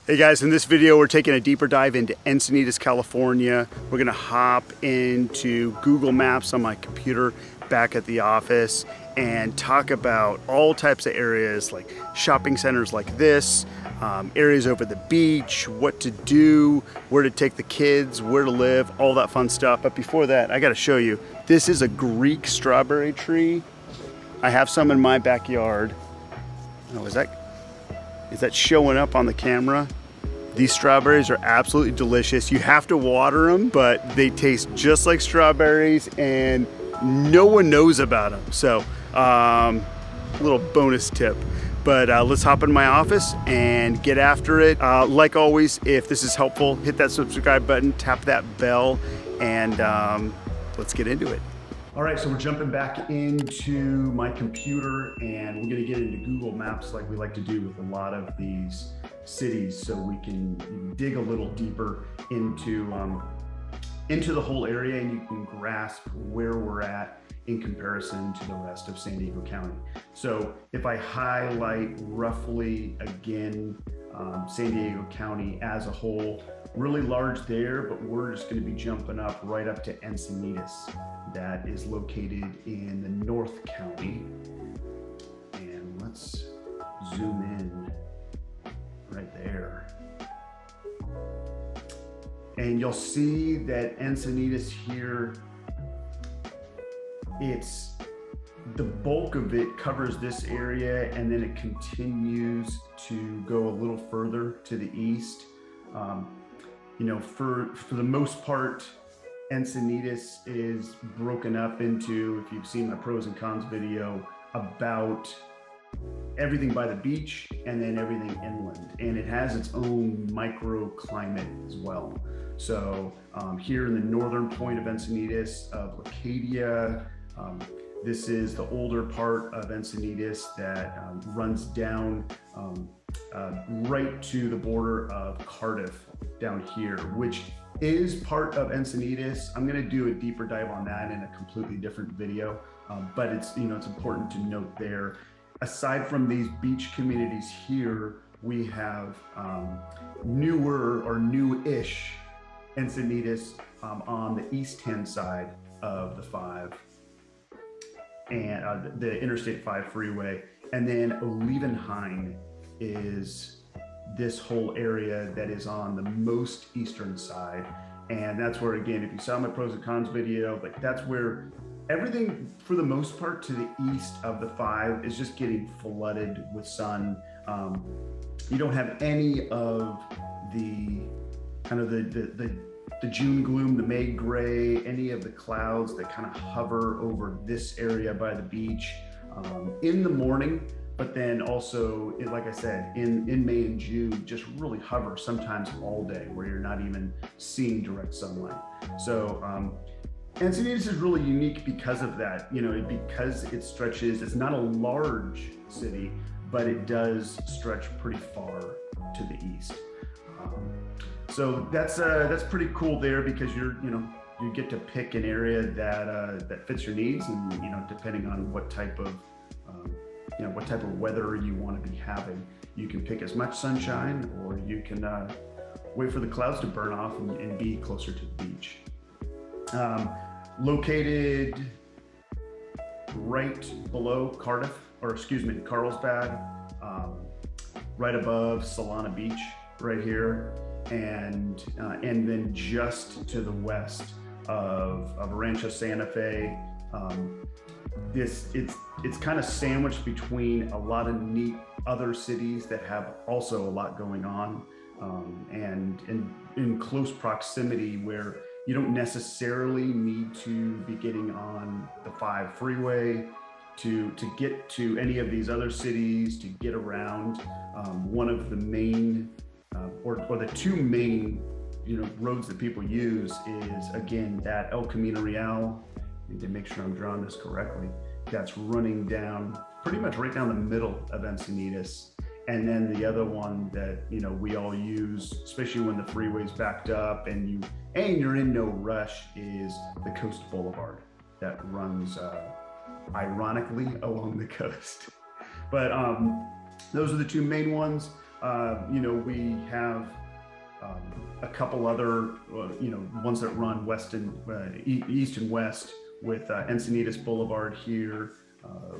Hey guys, in this video we're taking a deeper dive into Encinitas, California. We're gonna hop into Google Maps on my computer back at the office and talk about all types of areas like shopping centers like this, areas over the beach, what to do, where to take the kids, where to live, all that fun stuff. But before that, I gotta show you, this is a Greek strawberry tree. I have some in my backyard. Oh, is that showing up on the camera? These strawberries are absolutely delicious. You have to water them, but they taste just like strawberries and no one knows about them. So, little bonus tip. But let's hop in my office and get after it. Like always, if this is helpful, hit that subscribe button, tap that bell, and let's get into it. All right, so we're jumping back into my computer and we're gonna get into Google Maps like we like to do with a lot of these cities, so we can dig a little deeper into the whole area and you can grasp where we're at in comparison to the rest of San Diego County. So if I highlight roughly again, San Diego County as a whole, really large there, but we're just going to be jumping up right up to Encinitas. That is located in the North County. And let's zoom in right there. And you'll see that Encinitas here, it's the bulk of it covers this area and then it continues to go a little further to the east. You know, for the most part, Encinitas is broken up into, if you've seen my pros and cons video, about everything by the beach and then everything inland. And it has its own microclimate as well. So here in the northern point of Encinitas, of Leucadia, this is the older part of Encinitas that runs down right to the border of Cardiff down here, which is part of Encinitas. I'm going to do a deeper dive on that in a completely different video, but it's, you know, it's important to note there. Aside from these beach communities here, we have newer or new-ish Encinitas on the east-hand side of the 5 and the Interstate 5 freeway. And then Olivenhain is this whole area that is on the most eastern side. And that's where, again, if you saw my pros and cons video, like that's where everything for the most part to the east of the 5 is just getting flooded with sun. You don't have any of the kind of the June gloom, the May gray, any of the clouds that kind of hover over this area by the beach in the morning. But then also, like I said, in May and June, just really hover sometimes all day where you're not even seeing direct sunlight. So Encinitas is really unique because of that, you know, because it stretches, it's not a large city, but it does stretch pretty far to the east. So that's pretty cool there because you get to pick an area that fits your needs, and you know, depending on what type of what type of weather you want to be having, you can pick as much sunshine, or you can wait for the clouds to burn off and be closer to the beach. Located right below Cardiff, or excuse me, Carlsbad, right above Solana Beach, right here, and then just to the west of Rancho Santa Fe. It's kind of sandwiched between a lot of neat other cities that have also a lot going on, and in close proximity where you don't necessarily need to be getting on the 5 freeway to get to any of these other cities, to get around. One of the main or the two main roads that people use is, again, that El Camino Real. I need to make sure I'm drawing this correctly. That's running down pretty much right down the middle of Encinitas. And then the other one that we all use, especially when the freeway's backed up and you're in no rush, is the Coast Boulevard that runs ironically along the coast. But those are the two main ones. We have a couple other, ones that run east and west with Encinitas Boulevard here,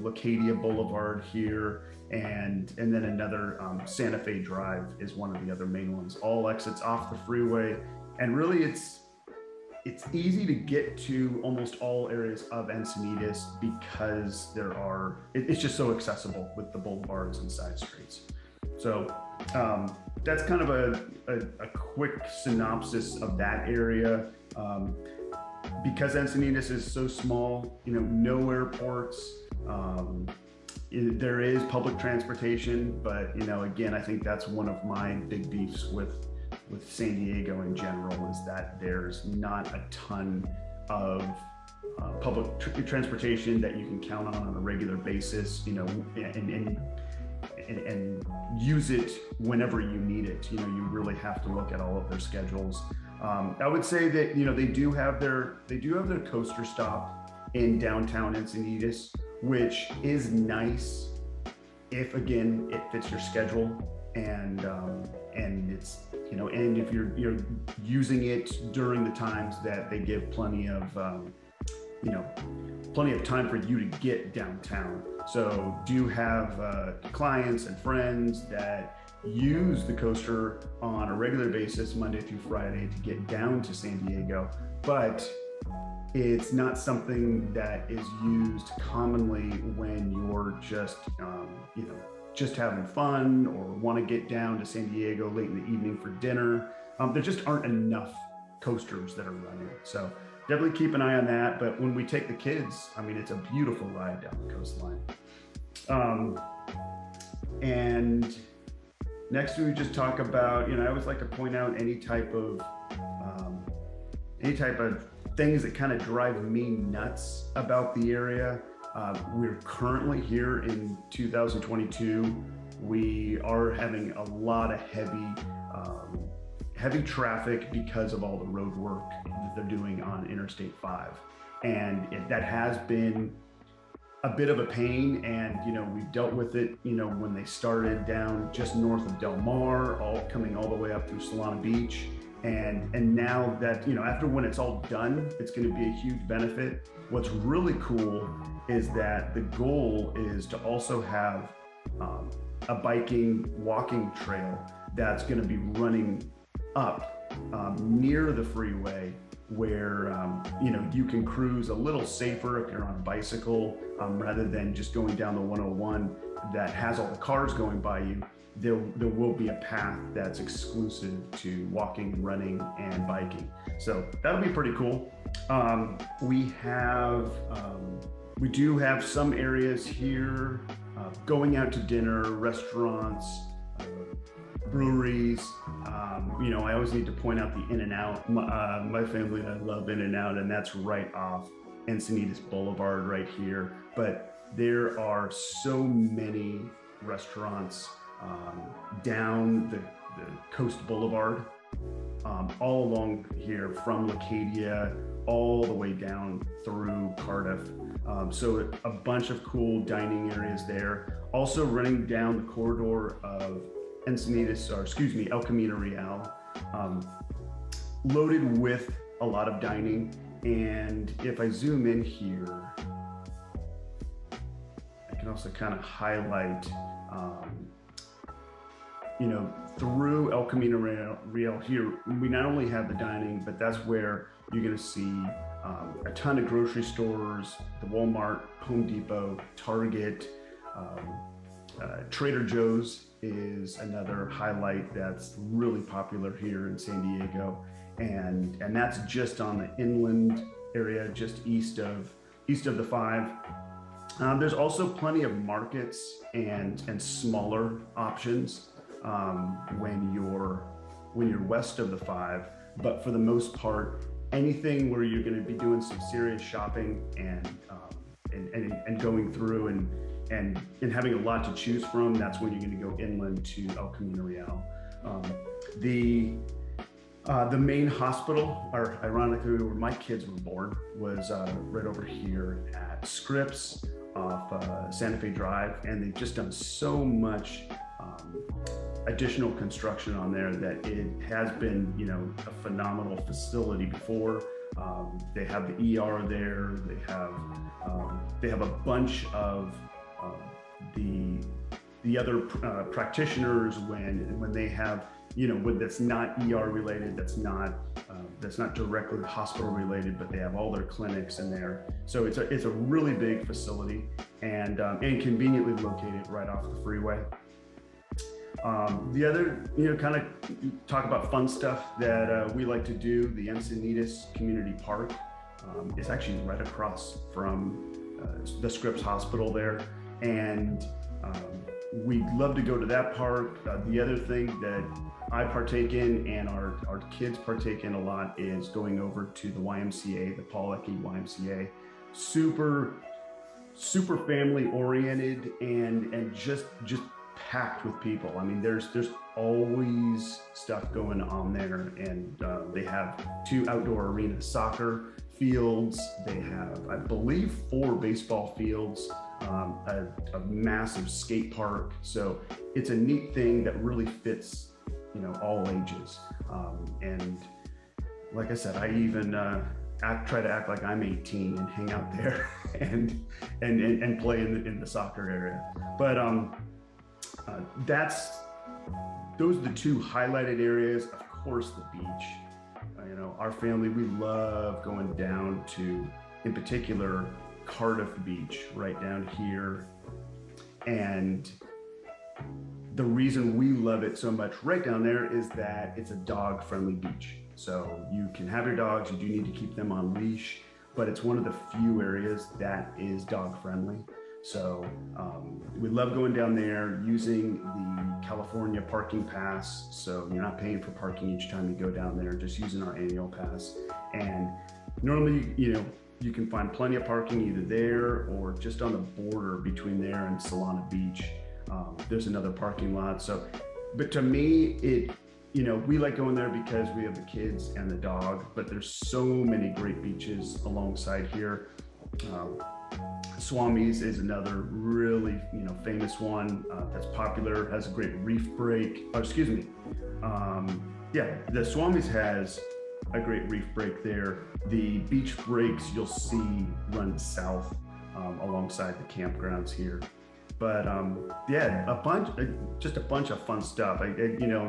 Leucadia Boulevard here, and then another Santa Fe Drive is one of the other main ones. All exits off the freeway, and really it's easy to get to almost all areas of Encinitas because it's just so accessible with the boulevards and side streets. So that's kind of a quick synopsis of that area. Because Encinitas is so small, no airports. There is public transportation, but again, I think that's one of my big beefs with San Diego in general, is that there's not a ton of public transportation that you can count on a regular basis, and use it whenever you need it. You really have to look at all of their schedules. I would say that they do have their coaster stop in downtown Encinitas, which is nice if again it fits your schedule, and it's and if you're using it during the times that they give plenty of time for you to get downtown. So do have clients and friends that use the coaster on a regular basis, Monday through Friday, to get down to San Diego, but it's not something that is used commonly when you're just having fun or want to get down to San Diego late in the evening for dinner. There just aren't enough coasters that are running. So definitely keep an eye on that. But when we take the kids, it's a beautiful ride down the coastline. And next we just talk about, I always like to point out any type of things that kind of drive me nuts about the area. We're currently here in 2022. We are having a lot of heavy traffic because of all the road work that they're doing on Interstate 5. And that has been a bit of a pain, and we've dealt with it when they started down just north of Del Mar, coming all the way up through Solana Beach, and now that after when it's all done, it's going to be a huge benefit. What's really cool is that the goal is to also have a walking trail that's going to be running up near the freeway, where you can cruise a little safer if you're on a bicycle, rather than just going down the 101 that has all the cars going by you. There will be a path that's exclusive to walking, running, and biking. So that'll be pretty cool. We do have some areas here, going out to dinner, restaurants, breweries. I always need to point out the In-N-Out. My family and I love In-N-Out, and that's right off Encinitas Boulevard right here. But there are so many restaurants down the Coast Boulevard, all along here from Leucadia all the way down through Cardiff. So a bunch of cool dining areas there. Also running down the corridor of El Camino Real, loaded with a lot of dining. And if I zoom in here, I can also kind of highlight, through El Camino Real here, we not only have the dining, but that's where you're going to see a ton of grocery stores, the Walmart, Home Depot, Target, Trader Joe's is another highlight that's really popular here in San Diego, and that's just on the inland area, just east of the 5. There's also plenty of markets and smaller options when you're west of the 5, but for the most part, anything where you're going to be doing some serious shopping and going through and having a lot to choose from, that's when you're going to go inland to El Camino Real. The main hospital, or ironically where my kids were born, was right over here at Scripps off Santa Fe Drive, and they've just done so much additional construction on there, that it has been, you know, a phenomenal facility before. They have the ER there. They have a bunch of the other practitioners when they have, you know, when that's not ER related, that's not directly hospital related, but they have all their clinics in there. So it's a really big facility, and conveniently located right off the freeway. The other, you know, kind of talk about fun stuff that we like to do. The Encinitas Community Park is actually right across from the Scripps Hospital there, and we'd love to go to that park. The other thing that I partake in and our kids partake in a lot is going over to the YMCA, the Paul Ecke YMCA. Super family oriented and just packed with people. I mean, there's always stuff going on there, and they have 2 outdoor arena soccer fields. They have, I believe, 4 baseball fields, a massive skate park. So it's a neat thing that really fits, you know, all ages. And like I said, I even try to act like I'm 18 and hang out there and play in the soccer area. But those are the 2 highlighted areas. Of course, the beach. You know, our family, we love going down to, in particular, Cardiff Beach, right down here. And the reason we love it so much right down there is that it's a dog-friendly beach. So you can have your dogs, you do need to keep them on leash, but it's one of the few areas that is dog-friendly. So we love going down there using the California parking pass. So you're not paying for parking each time you go down there, just using our annual pass. And normally, you know, you can find plenty of parking either there or just on the border between there and Solana Beach. There's another parking lot. So, but to me, you know, we like going there because we have the kids and the dog, but there's so many great beaches alongside here. Swami's is another really, you know, famous one that's popular, has a great reef break. Oh, excuse me. Yeah, the Swami's has a great reef break there. The beach breaks you'll see run south alongside the campgrounds here. But yeah, just a bunch of fun stuff. You know,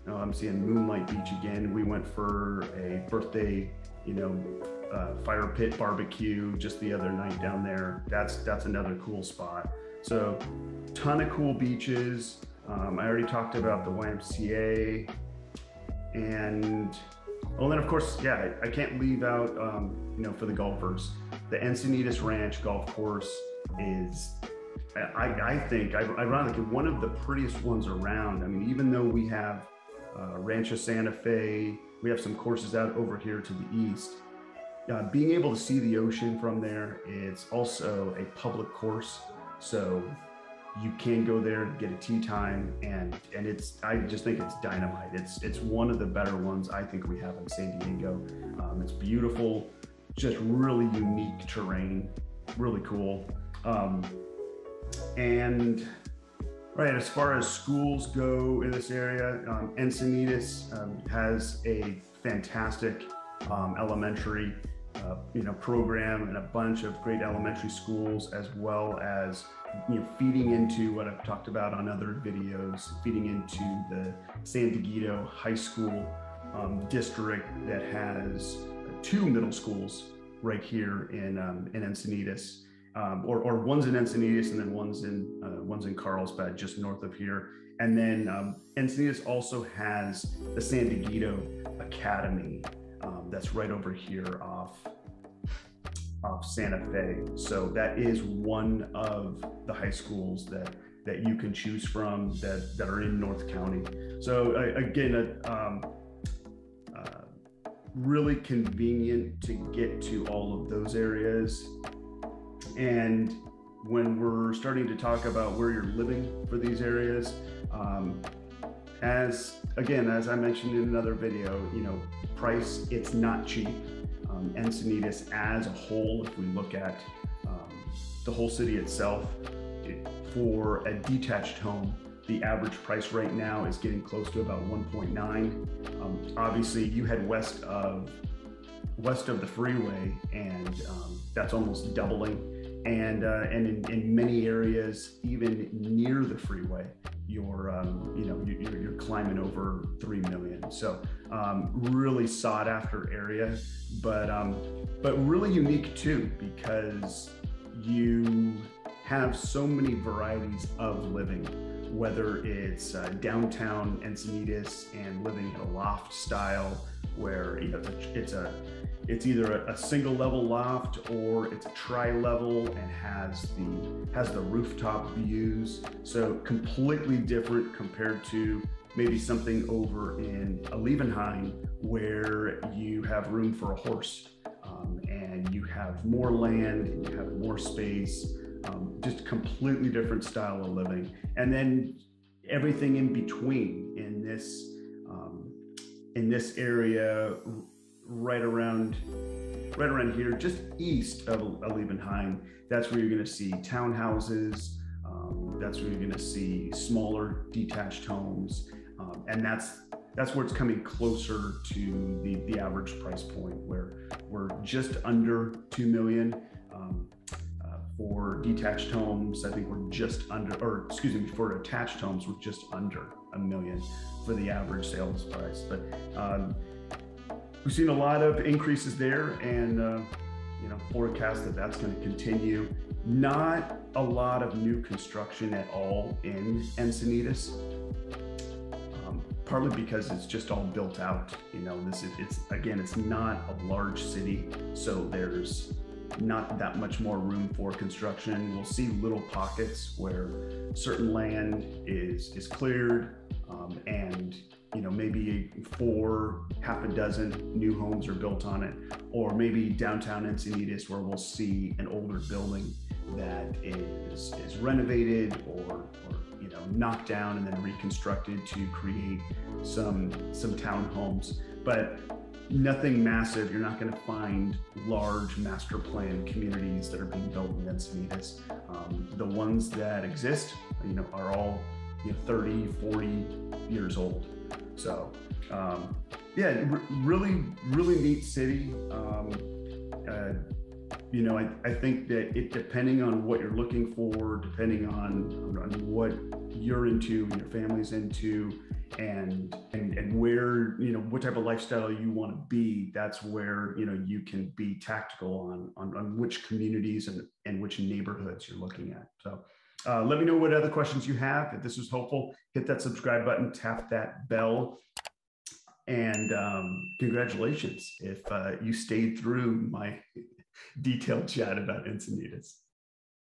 I'm seeing Moonlight Beach again. We went for a birthday, you know, fire pit barbecue just the other night down there. That's another cool spot. So ton of cool beaches. I already talked about the YMCA, and then of course, yeah, I can't leave out, you know, for the golfers, the Encinitas Ranch Golf Course is, I think, ironically, one of the prettiest ones around. I mean, even though we have Rancho Santa Fe, we have some courses out over here to the east. Being able to see the ocean from there, it's also a public course, so you can go there and get a tee time, and I just think it's dynamite. It's one of the better ones I think we have in San Diego. It's beautiful, just really unique terrain, really cool. And right, as far as schools go in this area, Encinitas has a fantastic elementary you know, program, and a bunch of great elementary schools, as well as, you know, feeding into what I've talked about on other videos, feeding into the San Diego High School district that has 2 middle schools right here in Encinitas, or one's in Encinitas and then one's in Carlsbad, just north of here. And then Encinitas also has the San Diego Academy. That's right over here off Santa Fe. So that is one of the high schools that you can choose from that are in North County. So again, really convenient to get to all of those areas. And when we're starting to talk about where you're living for these areas, as I mentioned in another video, you know, price, it's not cheap. Encinitas as a whole, if we look at the whole city itself, For a detached home, the average price right now is getting close to about 1.9. Obviously, you head west of the freeway, and that's almost doubling. And in many areas, even near the freeway, you're climbing over 3 million. So really sought after area, but really unique too, because you have so many varieties of living, whether it's downtown Encinitas and living in a loft style where it's either a single level loft or it's a tri-level and has the rooftop views. So completely different compared to maybe something over in Alevenheim where you have room for a horse, and you have more land and you have more space. Just completely different style of living. And then everything in between in this area right around here, just east of Alevenheim. That's where you're going to see townhouses. That's where you're going to see smaller detached homes, and that's where it's coming closer to the average price point, where we're just under 2 million. For detached homes, I think we're just under, or excuse me, for attached homes, we're just under 1 million for the average sales price. But we've seen a lot of increases there, and forecast that that's going to continue. Not a lot of new construction at all in Encinitas, partly because it's just all built out. It's not a large city, so there's not that much more room for construction. We'll see little pockets where certain land is cleared, and maybe half a dozen new homes are built on it, or maybe downtown Encinitas where we'll see an older building that is renovated or knocked down and then reconstructed to create some townhomes, but nothing massive. You're not going to find large master plan communities that are being built in Encinitas. The ones that exist, are all 30, 40 years old. So really, really neat city. I think that depending on what you're looking for, depending on what you're into and your family's into, and where, what type of lifestyle you want to be, that's where, you can be tactical on which communities and which neighborhoods you're looking at. So let me know what other questions you have. If this was helpful, hit that subscribe button, tap that bell, and congratulations if you stayed through my detailed chat about Encinitas.